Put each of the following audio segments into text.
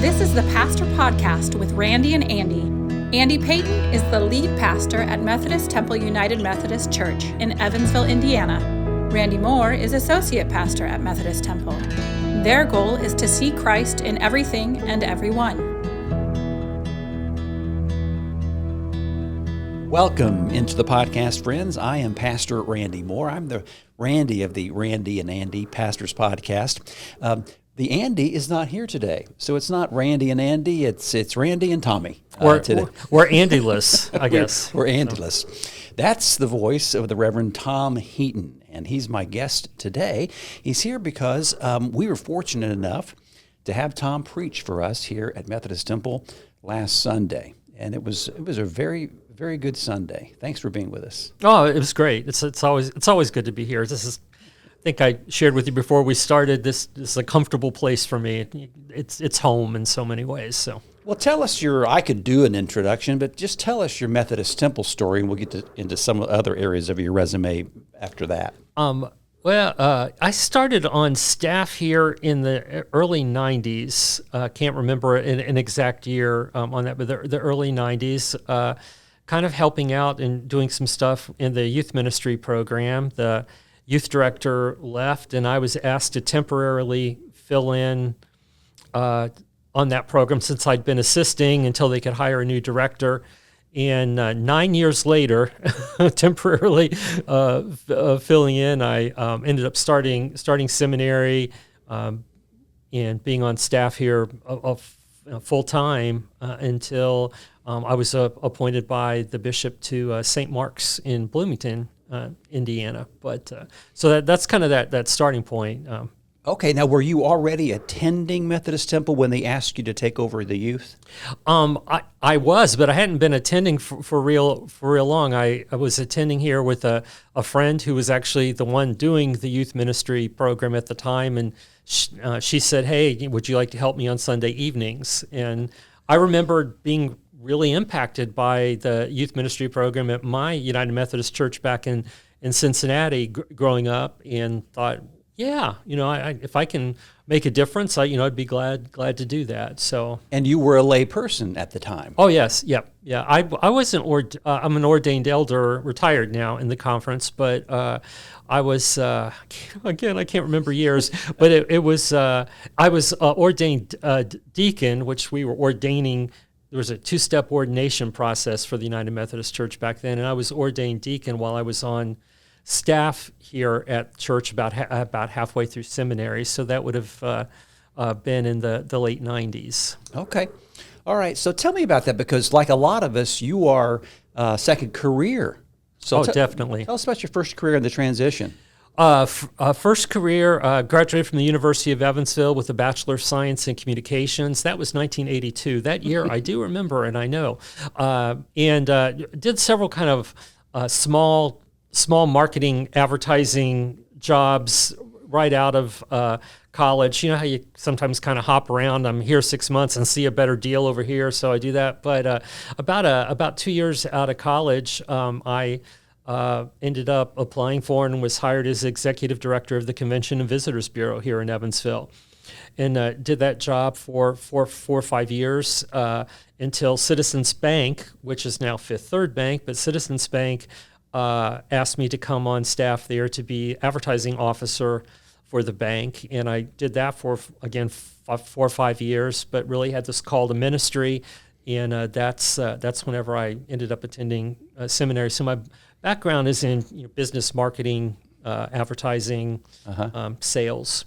This is the Pastor Podcast with Randy and Andy. Andy Payton is the lead pastor at Methodist Temple United Methodist Church in Evansville, Indiana. Randy Moore is associate pastor at Methodist Temple. Their goal is to see Christ in everything and everyone. Welcome into the podcast, friends. I am Pastor Randy Moore. I'm the Randy of the Randy and Andy Pastors Podcast. The Andy is not here today, so it's not Randy and Andy. It's Randy and Tommy today. We're Andy-less, I guess. We're Andy-less. That's the voice of the Reverend Tom Heaton, and he's my guest today. He's here because we were fortunate enough to have Tom preach for us here at Methodist Temple last Sunday, and it was a very good Sunday. Thanks for being with us. Oh, it was great. It's always good to be here. I think I shared with you before we started. This is a comfortable place for me. It's home in so many ways. So, well, tell us I could do an introduction, but just tell us your Methodist Temple story, and we'll get into some other areas of your resume after that. I started on staff here in the early 90s. Can't remember an exact year on that, but the early 90s, kind of helping out and doing some stuff in the youth ministry program. The youth director left, and I was asked to temporarily fill in on that program since I'd been assisting until they could hire a new director. And 9 years later, temporarily filling in, I ended up starting seminary and being on staff here full time until I was appointed by the bishop to St. Mark's in Bloomington, Indiana. But so that's kind of that starting point. Okay, now were you already attending Methodist Temple when they asked you to take over the youth? I was, but I hadn't been attending for real long. I was attending here with a friend who was actually the one doing the youth ministry program at the time, and she said, "Hey, would you like to help me on Sunday evenings?" And I remember being really impacted by the youth ministry program at my United Methodist Church back in Cincinnati growing up, and thought, yeah, if I can make a difference, I'd be glad to do that. So. And you were a lay person at the time. Oh yes, yeah. I wasn't. I'm an ordained elder, retired now in the conference, but I was again. I can't remember years, but it was. I was ordained deacon, which we were ordaining. There was a two-step ordination process for the United Methodist Church back then, and I was ordained deacon while I was on staff here at church about halfway through seminary. So that would have been in the late 90s. Okay. All right. So tell me about that, because like a lot of us, you are second career. So definitely. Tell us about your first career and the transition. First career, graduated from the University of Evansville with a Bachelor of Science in Communications. That was 1982. That year, I do remember, and I know. And did several kind of small marketing, advertising jobs right out of college. You know how you sometimes kind of hop around. I'm here 6 months and see a better deal over here, so I do that. But about 2 years out of college, I ended up applying for and was hired as executive director of the Convention and Visitors Bureau here in Evansville, and did that job for 4 or 5 years until Citizens Bank, which is now Fifth Third Bank, but Citizens Bank asked me to come on staff there to be advertising officer for the bank, and I did that for, again, 4 or 5 years, but really had this call to ministry, and that's whenever I ended up attending seminary. So my background is in business marketing, advertising, sales.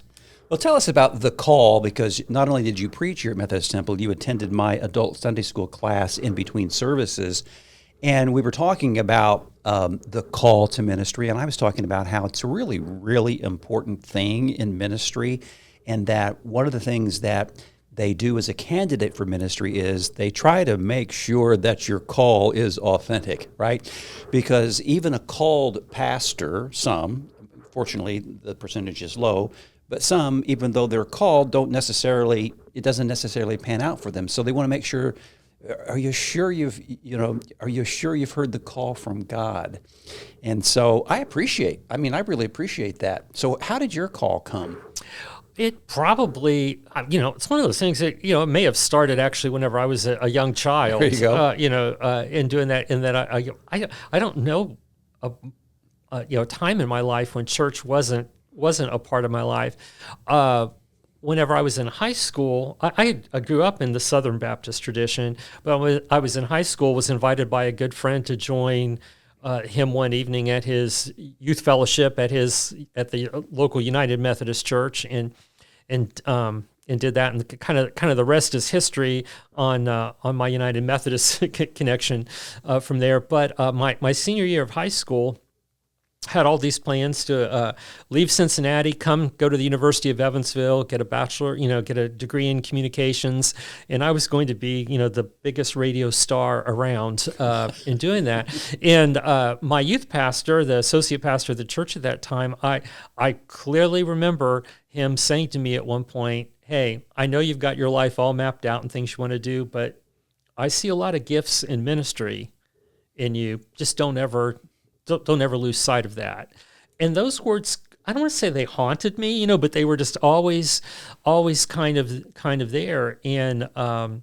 Well, tell us about the call, because not only did you preach here at Methodist Temple, you attended my adult Sunday school class in between services. And we were talking about the call to ministry, and I was talking about how it's a really, really important thing in ministry, and that one of the things that they do as a candidate for ministry is they try to make sure that your call is authentic, right? Because even a called pastor, some, fortunately the percentage is low, but some, even though they're called, it doesn't necessarily pan out for them. So they want to make sure, are you sure you've heard the call from God? And so I really appreciate that. So how did your call come? It probably, it's one of those things that, it may have started actually whenever I was a young child. There you go. In doing that, and that I don't know a time in my life when church wasn't a part of my life. Whenever I was in high school, I grew up in the Southern Baptist tradition, but when I was in high school, was invited by a good friend to join him one evening at his youth fellowship at the local United Methodist Church, and did that, and kind of the rest is history on my United Methodist connection from there. But my senior year of high school, had all these plans to leave Cincinnati, go to the University of Evansville, get a bachelor, get a degree in communications, and I was going to be, the biggest radio star around in doing that. And my youth pastor, the associate pastor of the church at that time, I clearly remember him saying to me at one point, "Hey, I know you've got your life all mapped out and things you want to do, but I see a lot of gifts in ministry in you. Just don't ever lose sight of that." And those words, I don't want to say they haunted me, but they were just always kind of there. And I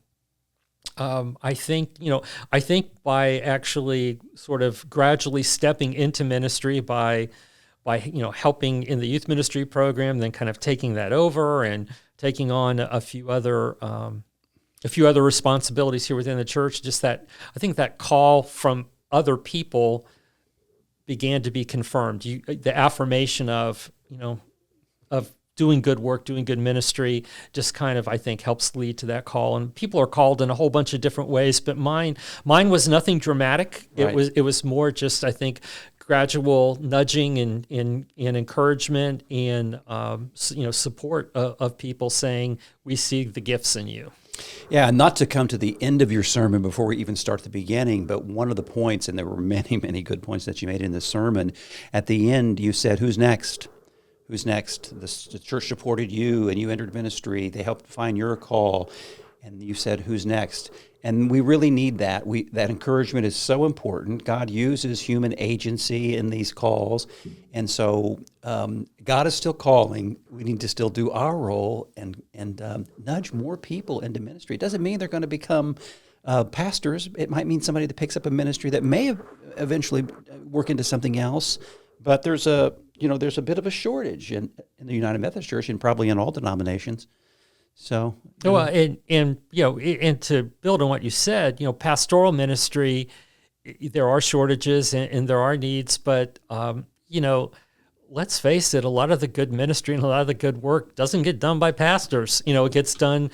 think by actually sort of gradually stepping into ministry by helping in the youth ministry program, then kind of taking that over and taking on a few other responsibilities here within the church, I think that call from other people began to be confirmed. The affirmation of doing good work, doing good ministry, just kind of, I think, helps lead to that call. And people are called in a whole bunch of different ways, but mine was nothing dramatic. Right. It was more just, I think, gradual nudging and encouragement and support of people saying, "We see the gifts in you." Yeah, not to come to the end of your sermon before we even start the beginning, but one of the points, and there were many, many good points that you made in the sermon, at the end you said, "Who's next? Who's next?" The church supported you, and you entered ministry. They helped find your call, and you said, "Who's next?" And we really need that. That encouragement is so important. God uses human agency in these calls, and so God is still calling. We need to still do our role and nudge more people into ministry. It doesn't mean they're going to become pastors. It might mean somebody that picks up a ministry that may eventually work into something else. But there's a bit of a shortage in the United Methodist Church and probably in all denominations. So, well, and to build on what you said, pastoral ministry, there are shortages and there are needs, but let's face it, a lot of the good ministry and a lot of the good work doesn't get done by pastors. It gets done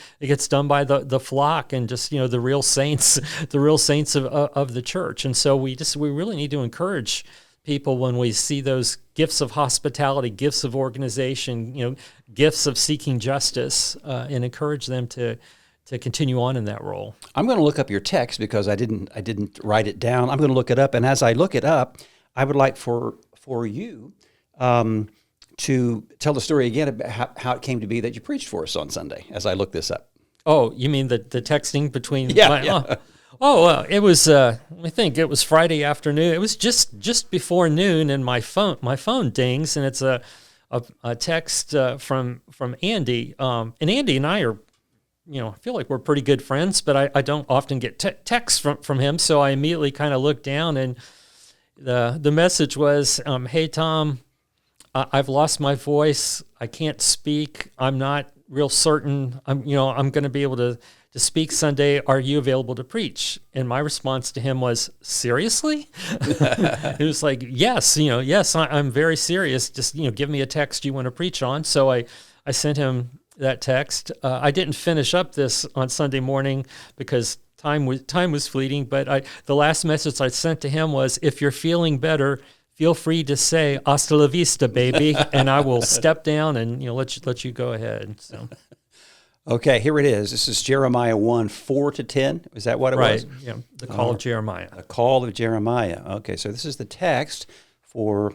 by the flock and just the real saints, of the church. And so we really need to encourage people when we see those gifts of hospitality, gifts of organization, gifts of seeking justice, and encourage them to continue on in that role. I'm going to look up your text because I didn't write it down. I'm going to look it up, and as I look it up, I would like for you to tell the story again about how it came to be that you preached for us on Sunday. As I look this up. Oh, you mean the texting between? Yeah. It was. I think it was Friday afternoon. It was just before noon, and my phone dings, and it's a text from Andy. And Andy and I are, I feel like we're pretty good friends, but I don't often get texts from him. So I immediately kind of looked down, and the message was, "Hey Tom, I've lost my voice. I can't speak. I'm not real certain. I'm going to be able to speak Sunday. Are you available to preach?" And my response to him was, "Seriously?" It was like, yes, yes, I'm very serious. Just, give me a text you want to preach on. So I sent him that text. I didn't finish up this on Sunday morning because time was fleeting. But the last message I sent to him was, "If you're feeling better, feel free to say hasta la vista, baby," and I will step down and let you go ahead. So. Okay, here it is. This is Jeremiah 1, 4-10. Is that what it was? Right, yeah, the call of Jeremiah. The call of Jeremiah. Okay, so this is the text for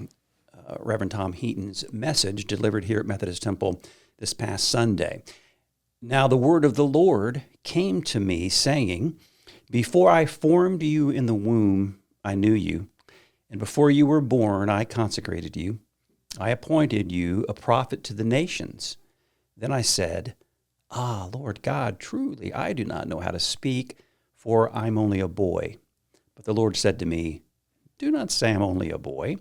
Reverend Tom Heaton's message delivered here at Methodist Temple this past Sunday. "Now the word of the Lord came to me, saying, Before I formed you in the womb, I knew you, and before you were born, I consecrated you. I appointed you a prophet to the nations. Then I said, Ah, Lord God, truly I do not know how to speak, for I'm only a boy. But the Lord said to me, Do not say I'm only a boy,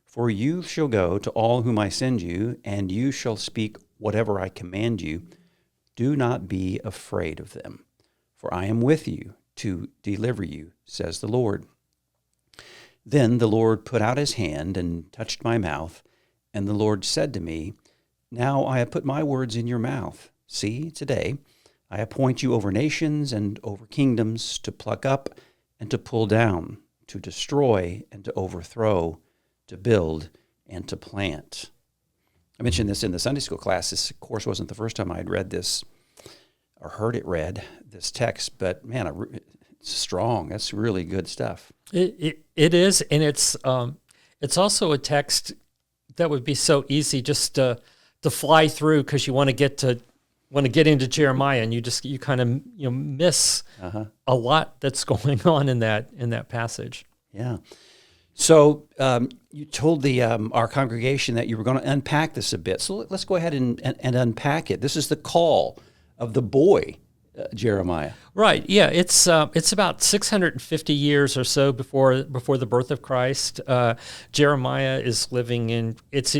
for you shall go to all whom I send you, and you shall speak whatever I command you. Do not be afraid of them, for I am with you to deliver you, says the Lord. Then the Lord put out his hand and touched my mouth, and the Lord said to me, Now I have put my words in your mouth. See, today I appoint you over nations and over kingdoms to pluck up and to pull down, to destroy and to overthrow, to build and to plant. I mentioned this in the Sunday school class. This, of course, wasn't the first time I'd read this or heard it read, this text, but man, it's strong. That's really good stuff. It is, and it's also a text that would be so easy just to fly through because you want to get into Jeremiah, and you kind of miss a lot that's going on in that passage. Yeah. So you told our congregation that you were going to unpack this a bit. So let's go ahead and unpack it. This is the call of the boy, Jeremiah. Right. Yeah. It's about 650 years or so before the birth of Christ. Jeremiah is living in it's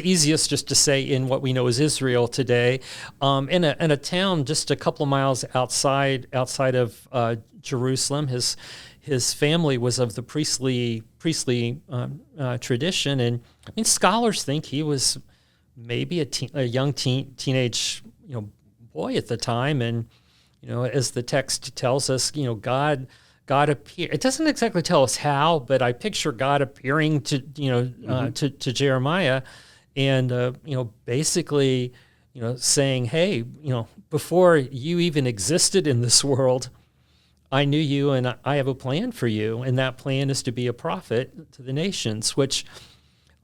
easiest just to say in what we know as Israel today, in a town just a couple of miles outside of Jerusalem. His family was of the priestly tradition, and I mean scholars think he was maybe a young teenage boy at the time, and as the text tells us, God appeared. It doesn't exactly tell us how, but I picture God appearing to to Jeremiah, and basically saying, hey, before you even existed in this world, I knew you, and I have a plan for you, and that plan is to be a prophet to the nations, which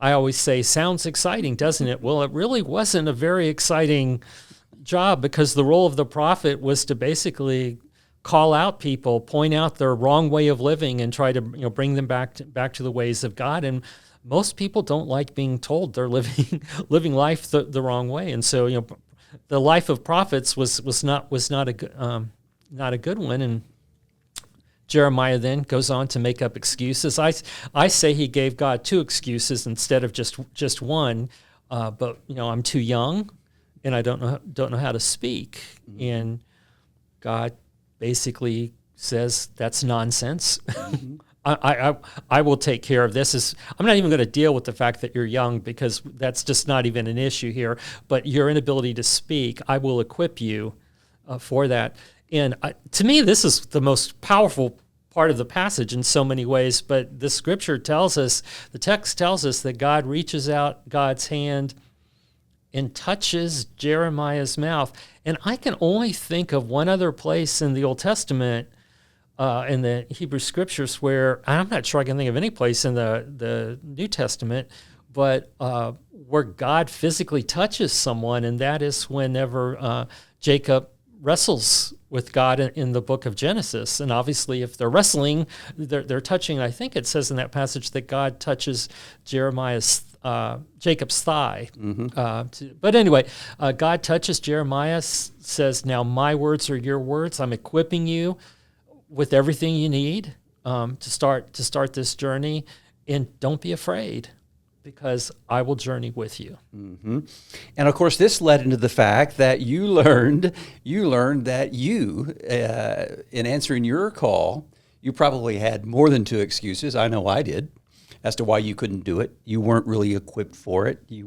I always say sounds exciting, doesn't it? Well, it really wasn't a very exciting job, because the role of the prophet was to basically call out people, point out their wrong way of living, and try to bring them back to the ways of God. And most people don't like being told they're living life the wrong way. And so the life of prophets was not a good one. And Jeremiah then goes on to make up excuses. I say he gave God two excuses instead of just one. But I'm too young, and I don't know how to speak. Mm-hmm. And God basically says that's nonsense. Mm-hmm. I will take care of this. I'm not even going to deal with the fact that you're young, because that's just not even an issue here. But your inability to speak, I will equip you for that. And to me, this is the most powerful part of the passage in so many ways. But the scripture tells us, the text tells us that God reaches out God's hand and touches Jeremiah's mouth. And I can only think of one other place in the Old Testament, in the Hebrew Scriptures, where, I'm not sure I can think of any place in the New Testament, but where God physically touches someone, and that is whenever Jacob wrestles with God in the book of Genesis. And obviously, if they're wrestling, they're touching. I think it says in that passage that God touches Jacob's thigh. Mm-hmm. But anyway, God touches Jeremiah, says, now my words are your words. I'm equipping you with everything you need to start this journey, and don't be afraid, because I will journey with you. Mm-hmm. And of course, this led into the fact that you learned that in answering your call, you probably had more than two excuses. I know I did, as to why you couldn't do it. You weren't really equipped for it. You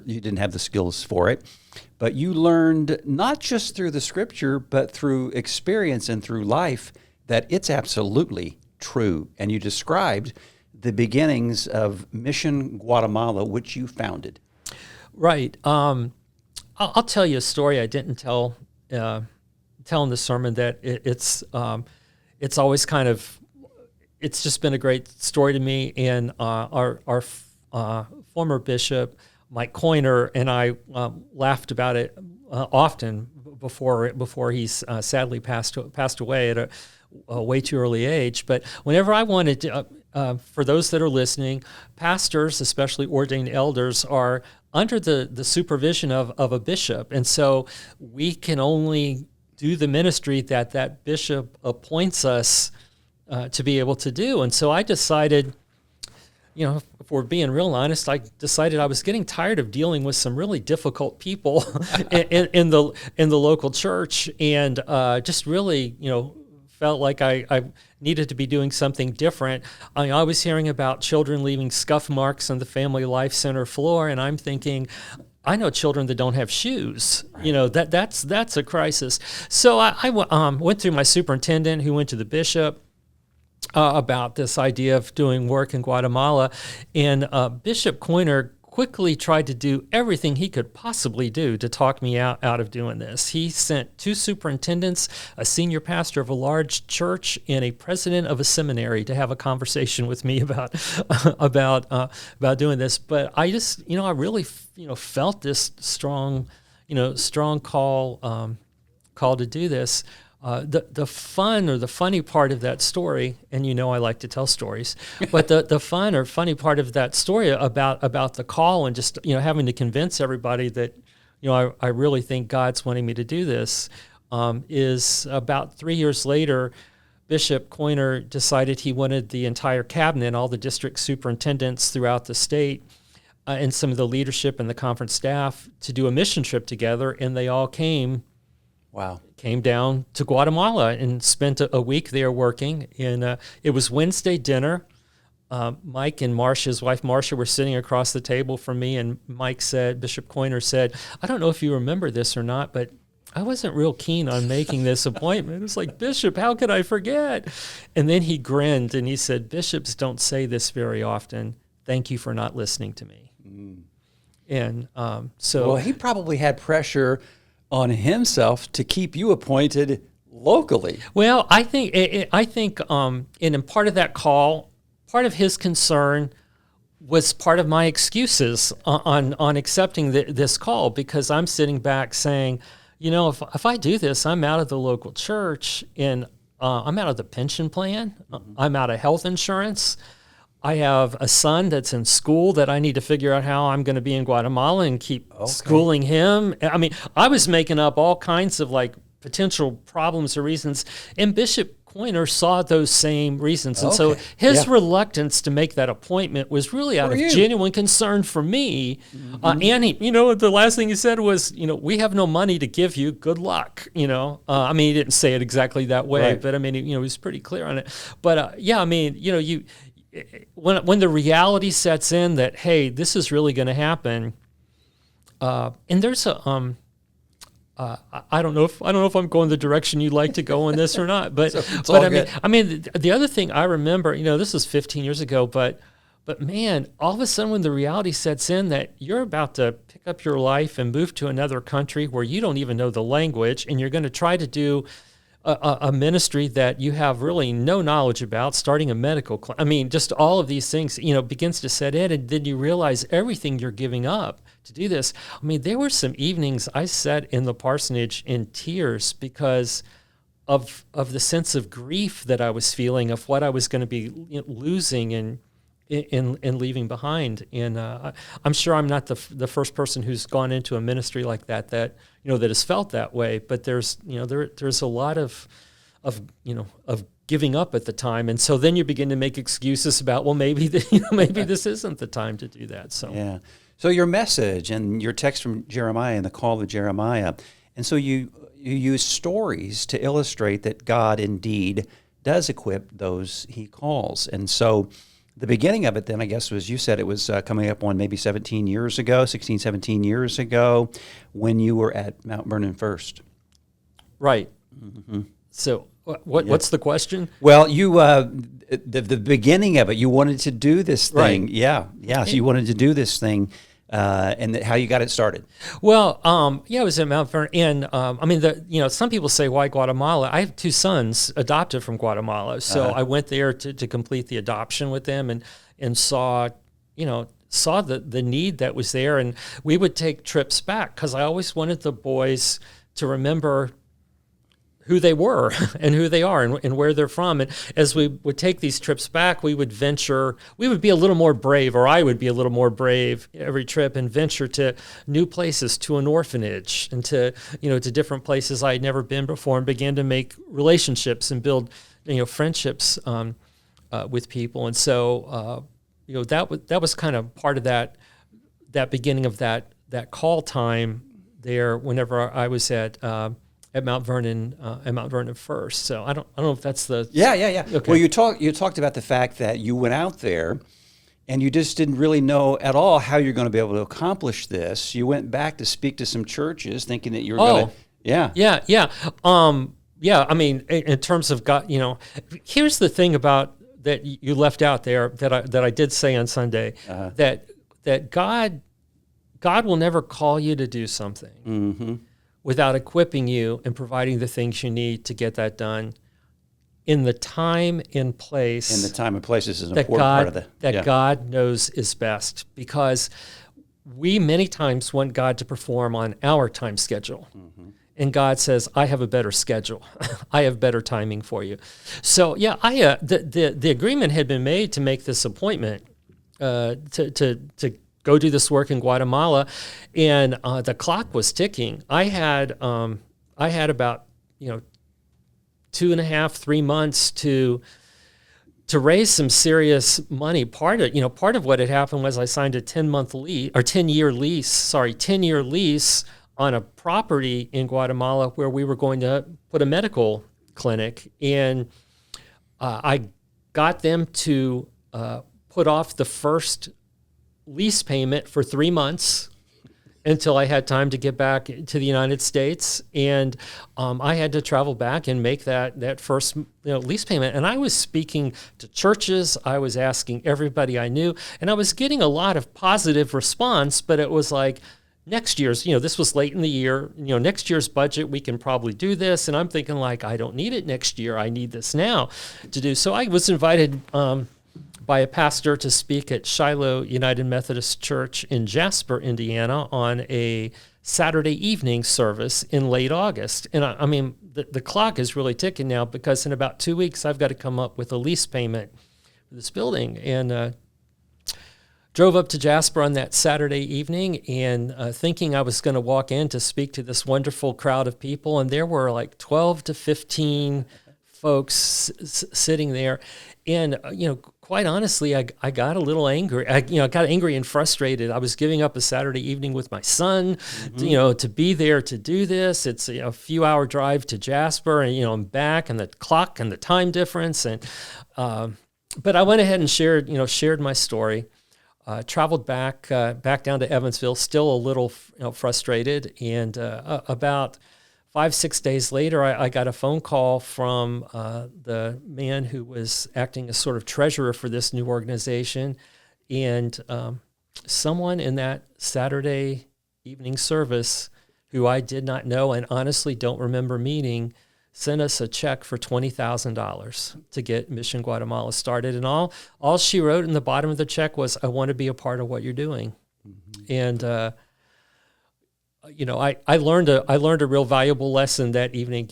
didn't have the skills for it. But you learned, not just through the scripture, but through experience and through life, that it's absolutely true. And you described the beginnings of Mission Guatemala, which you founded. Right. I'll tell you a story I didn't tell in the sermon, that it's always kind of, it's just been a great story to me. And our former bishop, Mike Coyner, and I laughed about it often before he's sadly passed away at a way too early age. But whenever I wanted to, for those that are listening, pastors, especially ordained elders, are under the supervision of a bishop. And so we can only do the ministry that bishop appoints us to be able to do. And so I decided, if we're being real honest, I decided I was getting tired of dealing with some really difficult people in the local church, and just really, felt like I needed to be doing something different. I was hearing about children leaving scuff marks on the Family Life Center floor, and I'm thinking, I know children that don't have shoes. That's a crisis. So I went through my superintendent, who went to the bishop about this idea of doing work in Guatemala, and Bishop Coiner quickly tried to do everything he could possibly do to talk me out of doing this. He sent 2 superintendents, a senior pastor of a large church, and a president of a seminary to have a conversation with me about doing this. But I just, I really, felt this strong call to do this. The fun or the funny part of that story, and I like to tell stories, but the fun or funny part of that story about the call and just having to convince everybody that I really think God's wanting me to do this, is about 3 years later, Bishop Coiner decided he wanted the entire cabinet, all the district superintendents throughout the state, and some of the leadership and the conference staff to do a mission trip together, and they all came. Wow. Came down to Guatemala and spent a week there working. And it was Wednesday dinner. Mike and Marcia, his wife Marcia, were sitting across the table from me, and Bishop Coiner said, I don't know if you remember this or not, but I wasn't real keen on making this appointment. It was like, Bishop, how could I forget? And then he grinned and he said, bishops don't say this very often. Thank you for not listening to me. Mm. And Well, he probably had pressure on himself to keep you appointed locally. Well, I think in part of that call, part of his concern was part of my excuses on accepting this call, because I'm sitting back saying, if I do this, I'm out of the local church, and I'm out of the pension plan, I'm out of health insurance. I have a son that's in school that I need to figure out how I'm going to be in Guatemala and keep schooling him. I mean, I was making up all kinds of potential problems or reasons, and Bishop Coiner saw those same reasons. And so his reluctance to make that appointment was really out of genuine concern for me. Mm-hmm. And he, the last thing he said was, we have no money to give you. Good luck. I mean, he didn't say it exactly that way, but I mean, he was pretty clear on it. But when the reality sets in that, hey, this is really going to happen, and there's a I don't know if I'm going the direction you'd like to go in this or not, but I mean the other thing I remember, this is 15 years ago, but man, all of a sudden when the reality sets in that you're about to pick up your life and move to another country where you don't even know the language, and you're going to try to do a ministry that you have really no knowledge about, starting a medical clinic. I mean, just all of these things, begins to set in, and then you realize everything you're giving up to do this. I mean, there were some evenings I sat in the parsonage in tears because of the sense of grief that I was feeling of what I was going to be losing and leaving behind. And I'm sure I'm not the first person who's gone into a ministry like that that has felt that way. But there's a lot of giving up at the time, and so then you begin to make excuses about, well, maybe this isn't the time to do that. So yeah. So your message and your text from Jeremiah and the call of Jeremiah, and so you use stories to illustrate that God indeed does equip those He calls, and so. The beginning of it then, I guess, was, you said it was coming up on maybe 17 years ago, when you were at Mount Vernon First. Right. Mm-hmm. So what's the question? Well, you the beginning of it, you wanted to do this thing. Right. Yeah. So you wanted to do this thing. And how you got it started? Well, it was in Mount Vernon, and some people say, why Guatemala? I have 2 sons adopted from Guatemala, so I went there to complete the adoption with them, and saw the need that was there, and we would take trips back because I always wanted the boys to remember who they were and who they are and where they're from. And as we would take these trips back, we would be a little more brave, or I would be a little more brave every trip and venture to new places, to an orphanage and to different places I had never been before, and began to make relationships and build, friendships with people. And so, that was kind of part of that beginning of that call time there whenever I was at Mount Vernon first. So I don't know if that's the Yeah. Okay. Well, you talked about the fact that you went out there and you just didn't really know at all how you're going to be able to accomplish this. You went back to speak to some churches thinking that you were going to Yeah. I mean, in terms of God, here's the thing about that you left out there that I did say on Sunday, that God will never call you to do something without equipping you and providing the things you need to get that done in the time and place. And the time and place is an important part of that God knows is best, because we many times want God to perform on our time schedule. And God says, I have a better schedule. I have better timing for you. So the agreement had been made to make this appointment to go do this work in Guatemala, and the clock was ticking. I had about 2.5, 3 months to raise some serious money. Part of what had happened was I signed a 10-year lease on a property in Guatemala where we were going to put a medical clinic, and I got them to put off the first lease payment for 3 months until I had time to get back to the United States, and I had to travel back and make that first lease payment. And I was speaking to churches, I was asking everybody I knew, and I was getting a lot of positive response, but it was like, next year's, this was late in the year, next year's budget, we can probably do this. And I'm thinking, like, I don't need it next year. I need this now to do. So I was invited by a pastor to speak at Shiloh United Methodist Church in Jasper, Indiana, on a Saturday evening service in late August. And I mean, the clock is really ticking now, because in about 2 weeks, I've got to come up with a lease payment for this building. And drove up to Jasper on that Saturday evening, and thinking I was going to walk in to speak to this wonderful crowd of people, and there were like 12 to 15 folks sitting there. And quite honestly, I got a little angry. I got angry and frustrated. I was giving up a Saturday evening with my son, to be there to do this. It's a few hour drive to Jasper, and and back, and the clock and the time difference. And but I went ahead and shared my story. Traveled back down to Evansville, still a little frustrated, and about 5-6 days later, I got a phone call from the man who was acting as sort of treasurer for this new organization, and someone in that Saturday evening service who I did not know and honestly don't remember meeting sent us a check for $20,000 to get Mission Guatemala started. And all she wrote in the bottom of the check was, I want to be a part of what you're doing. And, I learned a real valuable lesson that evening.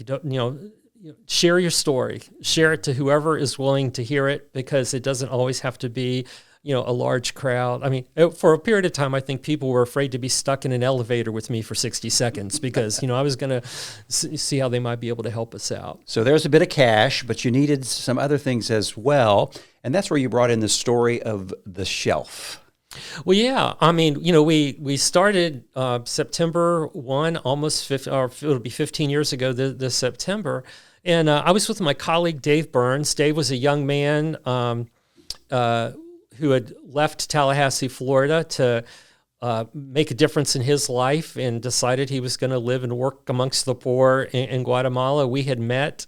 Share your story, share it to whoever is willing to hear it, because it doesn't always have to be a large crowd. I mean, for a period of time, I think people were afraid to be stuck in an elevator with me for 60 seconds because, I was going to see how they might be able to help us out. So there's a bit of cash, but you needed some other things as well. And that's where you brought in the story of the shelf. Well, yeah. I mean, we started September 1, it'll be 15 years ago this September. And I was with my colleague, Dave Burns. Dave was a young man who had left Tallahassee, Florida to make a difference in his life, and decided he was going to live and work amongst the poor in Guatemala. We had met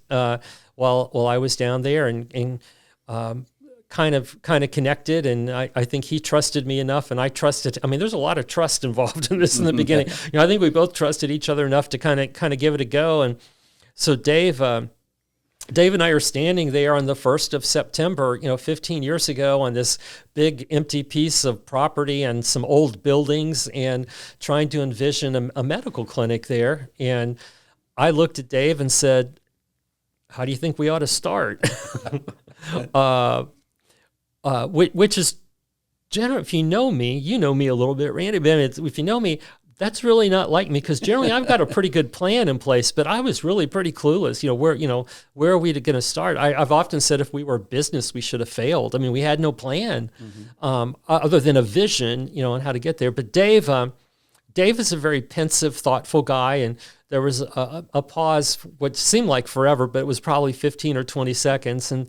while I was down there, and kind of connected, and I think he trusted me enough, and I trusted. I mean, there's a lot of trust involved in this in the beginning. I think we both trusted each other enough to kind of give it a go, and so Dave and I are standing there on the 1st of September, 15 years ago, on this big empty piece of property and some old buildings, and trying to envision a medical clinic there. And I looked at Dave and said, how do you think we ought to start? Which is generally, if you know me a little bit, Randy, but if you know me, that's really not like me, because generally I've got a pretty good plan in place, but I was really pretty clueless. Where are we going to start? I've often said if we were a business, we should have failed. I mean, we had no plan other than a vision, on how to get there. But Dave is a very pensive, thoughtful guy, and there was a pause, what seemed like forever, but it was probably 15 or 20 seconds, and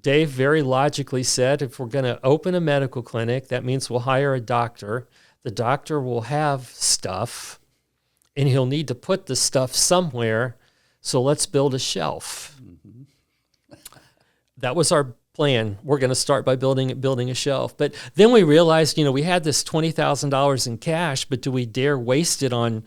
Dave very logically said, if we're going to open a medical clinic, that means we'll hire a doctor. The doctor will have stuff, and he'll need to put the stuff somewhere, so let's build a shelf. Mm-hmm. That was our plan. We're going to start by building a shelf. But then we realized, we had this $20,000 in cash, but do we dare waste it on,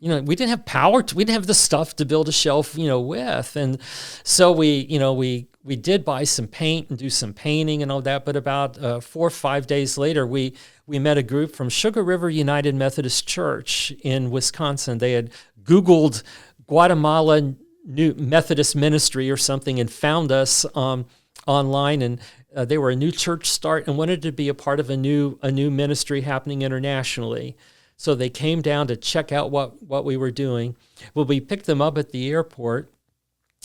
we didn't have we didn't have the stuff to build a shelf, with. And so we did buy some paint and do some painting and all that. But about 4 or 5 days later, we met a group from Sugar River United Methodist Church in Wisconsin. They had Googled Guatemala New Methodist Ministry or something and found us online, and they were a new church start and wanted to be a part of a new ministry happening internationally. So they came down to check out what we were doing. Well, we picked them up at the airport.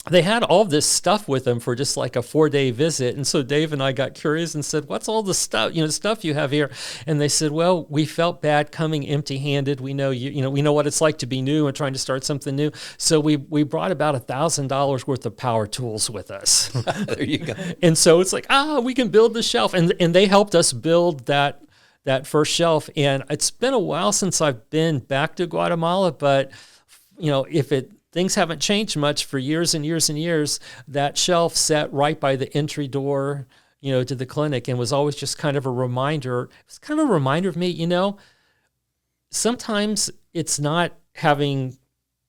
They had all this stuff with them for just like a 4-day visit. And so Dave and I got curious and said, what's all the stuff, stuff you have here? And they said, well, we felt bad coming empty-handed. We know we know what it's like to be new and trying to start something new. So we brought about $1,000 worth of power tools with us. There you go. And so it's like, we can build the shelf. And they helped us build that first shelf. And it's been a while since I've been back to Guatemala, but things haven't changed much for years and years and years. That shelf sat right by the entry door, to the clinic, and was always just kind of a reminder. It was kind of a reminder of me, sometimes it's not having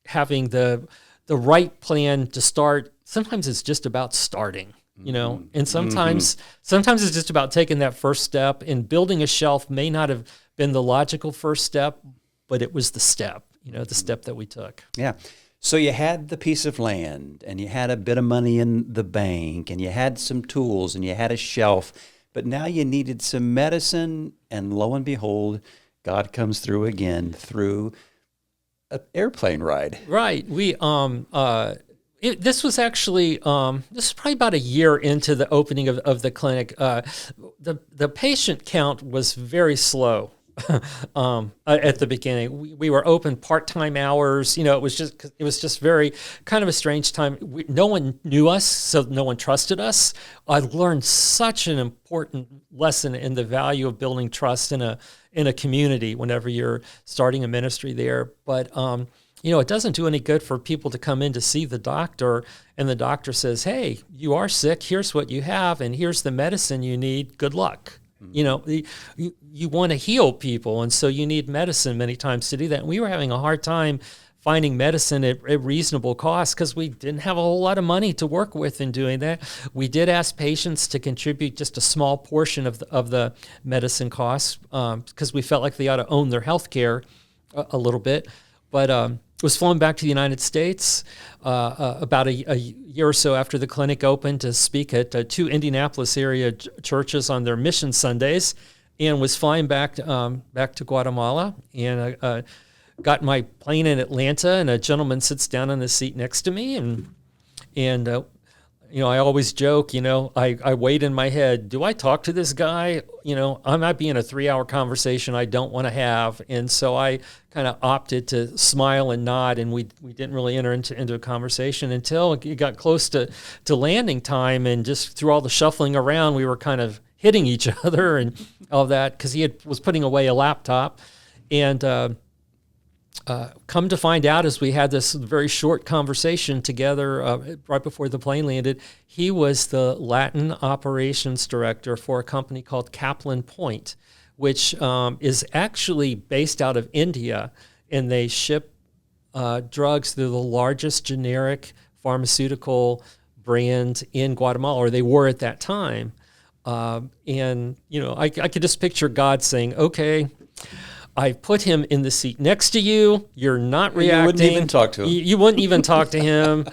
the right plan to start. Sometimes it's just about starting, and sometimes it's just about taking that first step, and building a shelf may not have been the logical first step, but it was the step, the step that we took. Yeah. So you had the piece of land, and you had a bit of money in the bank, and you had some tools, and you had a shelf, but now you needed some medicine, and lo and behold, God comes through again through an airplane ride. Right. We this was actually this is probably about a year into the opening of the clinic. The patient count was very slow. At the beginning, we were open part-time hours. It was just very kind of a strange time. No one knew us, so no one trusted us. I learned such an important lesson in the value of building trust in a community whenever you're starting a ministry there. But it doesn't do any good for people to come in to see the doctor, and the doctor says, "Hey, you are sick. Here's what you have, and here's the medicine you need. Good luck." You want to heal people, and so you need medicine many times to do that. And we were having a hard time finding medicine at reasonable cost because we didn't have a whole lot of money to work with in doing that. We did ask patients to contribute just a small portion of the medicine costs because we felt like they ought to own their health care a little bit. But was flown back to the United States about a year or so after the clinic opened to speak at 2 Indianapolis area churches on their Mission Sundays, and was flying back to Guatemala, and got my plane in Atlanta, and a gentleman sits down on the seat next to me, and I always joke, I wait in my head, do I talk to this guy? I might be in a 3-hour conversation I don't want to have. And so I kind of opted to smile and nod, and we didn't really enter into a conversation until it got close to landing time. And just through all the shuffling around, we were kind of hitting each other and all that, because he was putting away a laptop. And come to find out, as we had this very short conversation together right before the plane landed, he was the Latin operations director for a company called Kaplan Point, which is actually based out of India, and they ship drugs. They're the largest generic pharmaceutical brand in Guatemala, or they were at that time. I could just picture God saying, okay, I put him in the seat next to you. You're not reacting. You wouldn't even talk to him. You wouldn't even talk to him.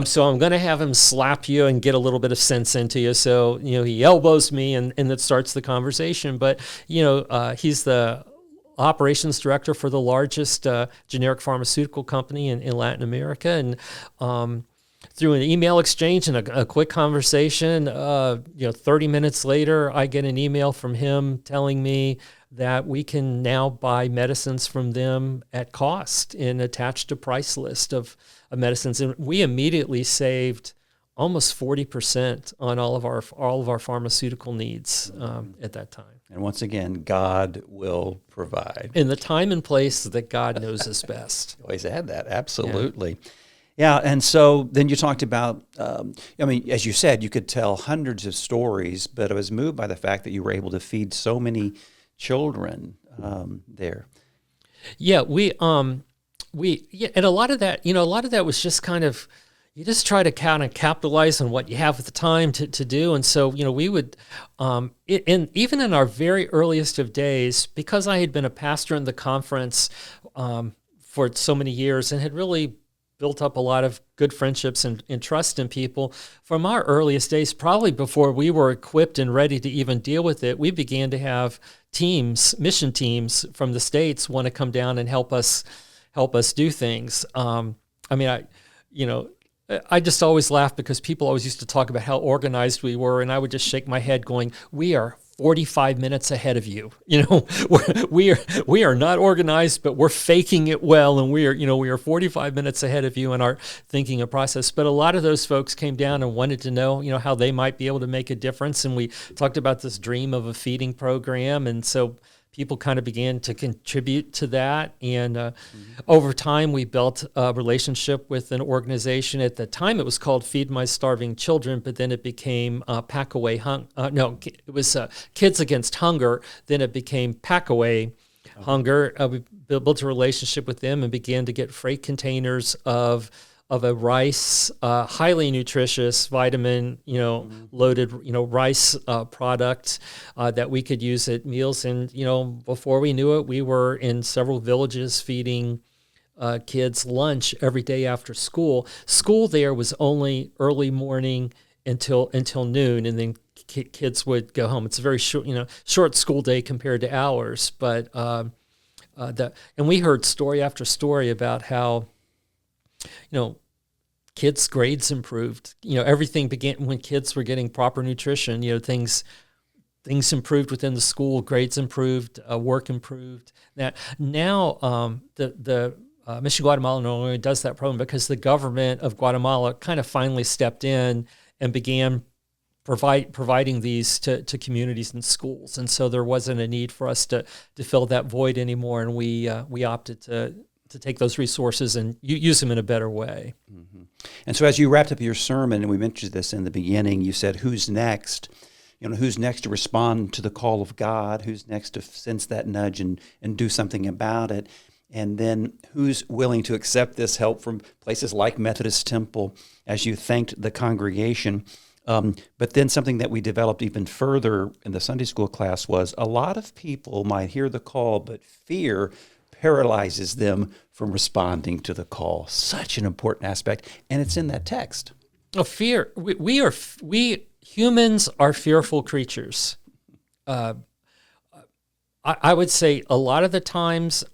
So I'm going to have him slap you and get a little bit of sense into you. So, he elbows me and that starts the conversation. But, he's the operations director for the largest generic pharmaceutical company in Latin America. And through an email exchange and a quick conversation, 30 minutes later, I get an email from him telling me that we can now buy medicines from them at cost and attached a price list of medicines. And we immediately saved almost 40% on all of our pharmaceutical needs at that time. And once again, God will provide. In the time and place that God knows is best. Always add that, absolutely. Yeah, and so then you talked about, as you said, you could tell hundreds of stories, but I was moved by the fact that you were able to feed so many children there. Yeah, and a lot of that was just kind of, you just try to kind of capitalize on what you have at the time to do. And so, we would, even in our very earliest of days, because I had been a pastor in the conference for so many years and had really built up a lot of good friendships and trust in people. From our earliest days, probably before we were equipped and ready to even deal with it, we began to have mission teams from the States want to come down and help us do things. I just always laugh because people always used to talk about how organized we were, and I would just shake my head going, we are 45 minutes ahead of you. We are not organized, but we're faking it well, and we are 45 minutes ahead of you in our thinking and process. But a lot of those folks came down and wanted to know, how they might be able to make a difference. And we talked about this dream of a feeding program, and so people kind of began to contribute to that. And over time, we built a relationship with an organization. At the time, it was called Feed My Starving Children, but then it became it was Kids Against Hunger. Then it became Pack Away Hunger. We built a relationship with them and began to get freight containers of a rice, highly nutritious, vitamin, loaded, rice product that we could use at meals. And, before we knew it, we were in several villages feeding kids lunch every day after school. School there was only early morning until noon, and then kids would go home. It's a very short school day compared to ours. But and we heard story after story about how, kids' grades improved. Everything began when kids were getting proper nutrition. Things improved within the school. Grades improved. Work improved. Now the Mission Guatemala no longer does that program because the government of Guatemala kind of finally stepped in and began providing these to communities and schools. And so there wasn't a need for us to fill that void anymore, and we opted to take those resources and use them in a better way. Mm-hmm. And so as you wrapped up your sermon, and we mentioned this in the beginning, you said, who's next? Who's next to respond to the call of God? Who's next to sense that nudge and do something about it? And then who's willing to accept this help from places like Methodist Temple as you thanked the congregation? But then something that we developed even further in the Sunday school class was a lot of people might hear the call, but fear paralyzes them from responding to the call. Such an important aspect, and it's in that text. Fear. We humans are fearful creatures. I would say a lot of the times,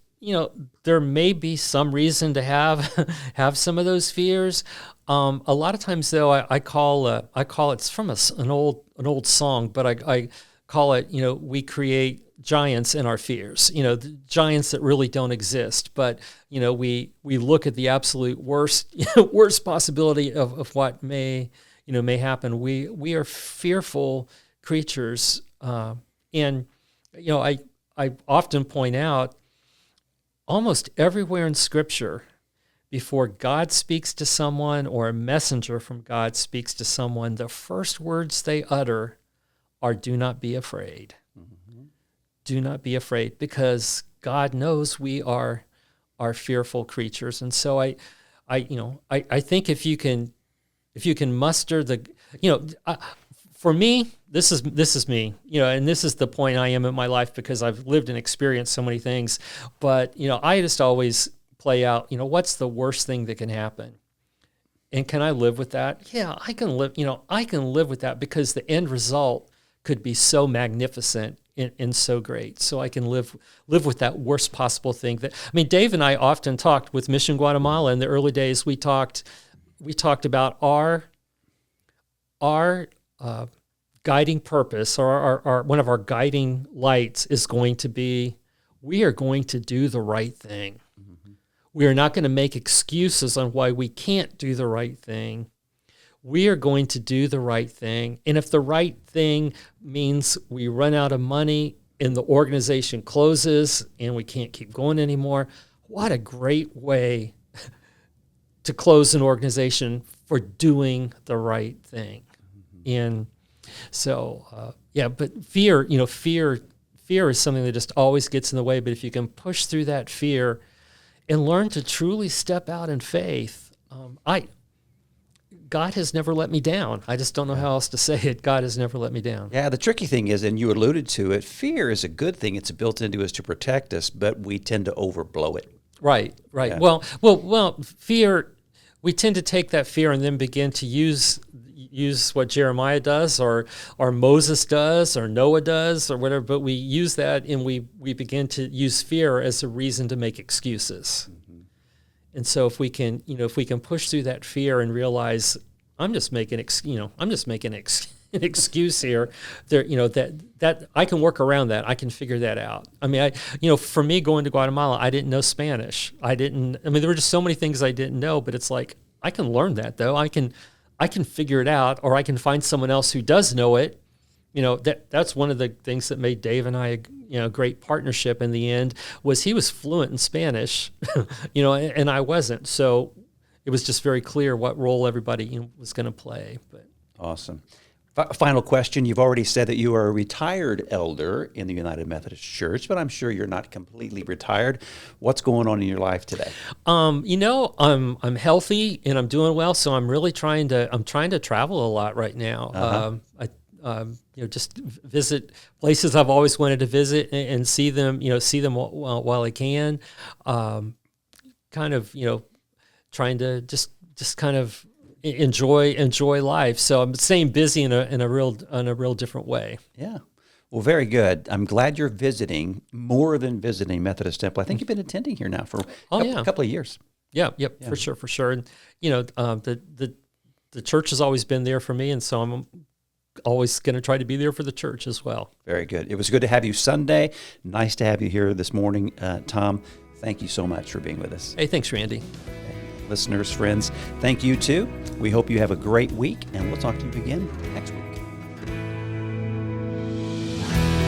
there may be some reason to have some of those fears. A lot of times, though, I call it, it's from an old song, but I call it, we create giants in our fears, the giants that really don't exist. But, we look at the absolute worst possibility of what may happen. We are fearful creatures. And, I often point out almost everywhere in Scripture, before God speaks to someone or a messenger from God speaks to someone, the first words they utter are, "Do not be afraid." Mm-hmm. Do not be afraid, because God knows we are fearful creatures. And so I think if you can muster the, for me, this is me, and this is the point I am in my life because I've lived and experienced so many things. But, I just always play out, what's the worst thing that can happen? And can I live with that? Yeah, I can live, I can live with that because the end result could be so magnificent and so great. So I can live with that worst possible thing. Dave and I often talked with Mission Guatemala in the early days. We talked about our guiding purpose, or our one of our guiding lights is going to be, we are going to do the right thing. Mm-hmm. We are not going to make excuses on why we can't do the right thing. We are going to do the right thing. And if the right thing means we run out of money and the organization closes and we can't keep going anymore, what a great way to close an organization for doing the right thing. Mm-hmm. And so, but fear is something that just always gets in the way. But if you can push through that fear and learn to truly step out in faith, God has never let me down. I just don't know how else to say it. God has never let me down. Yeah, the tricky thing is, and you alluded to it, fear is a good thing. It's built into us to protect us, but we tend to overblow it. Right. Yeah. Well, fear, we tend to take that fear and then begin to use what Jeremiah does or Moses does or Noah does or whatever, but we use that and we begin to use fear as a reason to make excuses. Mm-hmm. And so if we can push through that fear and realize I'm just making an excuse here, that I can work around that. I can figure that out. For me going to Guatemala, I didn't know Spanish. There were just so many things I didn't know, but it's like I can learn that though. I can figure it out, or I can find someone else who does know it. That's one of the things that made Dave and I a great partnership in the end, was he was fluent in Spanish, and I wasn't. So it was just very clear what role everybody was going to play. But awesome. Final question. You've already said that you are a retired elder in the United Methodist Church, but I'm sure you're not completely retired. What's going on in your life today? I'm healthy and I'm doing well, so I'm really trying to travel a lot right now. Uh-huh. Just visit places I've always wanted to visit and see them while I can. Trying to just kind of enjoy life. So I'm staying busy in a real different way. Yeah. Well, very good. I'm glad you're visiting more than visiting Methodist Temple. I think you've been attending here now for a couple of years. Yeah. For sure. And the church has always been there for me, and so I'm always going to try to be there for the church as well. Very good. It was good to have you Sunday. Nice to have you here this morning, Tom. Thank you so much for being with us. Hey, thanks, Randy. Listeners, friends, thank you too. We hope you have a great week, and we'll talk to you again next week.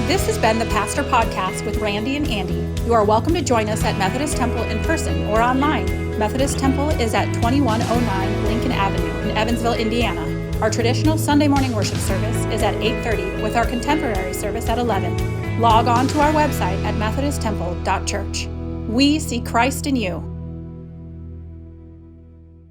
This has been the Pastor Podcast with Randy and Andy. You are welcome to join us at Methodist Temple in person or online. Methodist Temple is at 2109 Lincoln Avenue in Evansville, Indiana. Our traditional Sunday morning worship service is at 8:30 with our contemporary service at 11. Log on to our website at methodisttemple.church. We see Christ in you.